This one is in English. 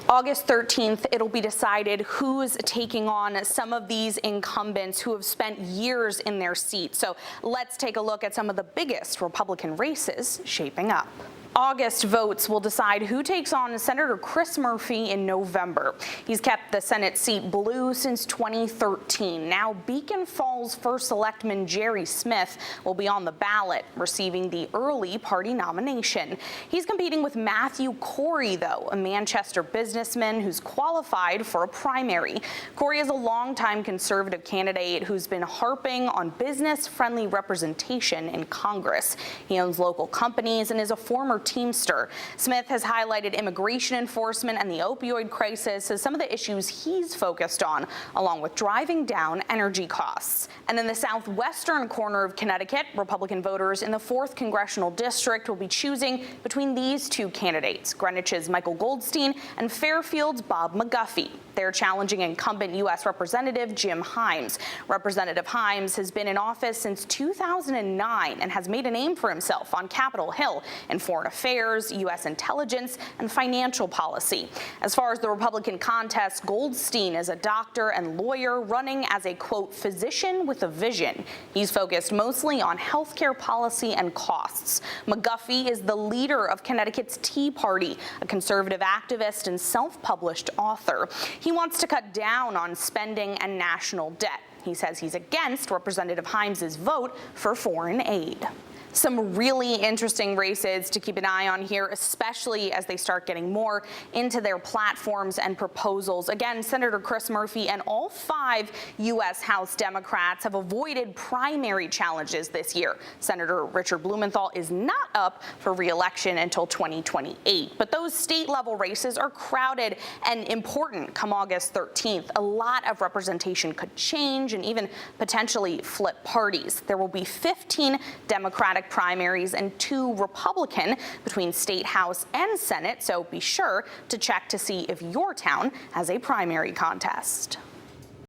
August 13th, it'll be decided who's taking on some of these incumbents who have spent years in their seats. So let's take a look at some of the biggest Republican races shaping up. August votes will decide who takes on Senator Chris Murphy in November. He's kept the Senate seat blue since 2013. Now Beacon Falls First Selectman Jerry Smith will be on the ballot, receiving the early party nomination. He's competing with Matthew Corey, though, a Manchester businessman who's qualified for a primary. Corey is a longtime conservative candidate who's been harping on business-friendly representation in Congress. He owns local companies and is a former Teamster. Smith has highlighted immigration enforcement and the opioid crisis as some of the issues he's focused on, along with driving down energy costs. And in the southwestern corner of Connecticut, Republican voters in the 4th Congressional District will be choosing between these two candidates, Greenwich's Michael Goldstein and Fairfield's Bob McGuffey. They're challenging incumbent U.S. Representative Jim Himes. Representative Himes has been in office since 2009 and has made a name for himself on Capitol Hill in foreign affairs, U.S. intelligence, and financial policy. As far as the Republican contest, Goldstein is a doctor and lawyer running as a, quote, physician with a vision. He's focused mostly on healthcare policy and costs. McGuffey is the leader of Connecticut's Tea Party, a conservative activist and self-published author. He wants to cut down on spending and national debt. He says he's against Representative Himes' vote for foreign aid. Some really interesting races to keep an eye on here, especially as they start getting more into their platforms and proposals. Again, Senator Chris Murphy and all 5 U.S. House Democrats have avoided primary challenges this year. Senator Richard Blumenthal is not up for re-election until 2028. But those state-level races are crowded and important come August 13th. A lot of representation could change and even potentially flip parties. There will be 15 Democratic primaries and 2 Republican between State House and Senate, so be sure to check to see if your town has a primary contest.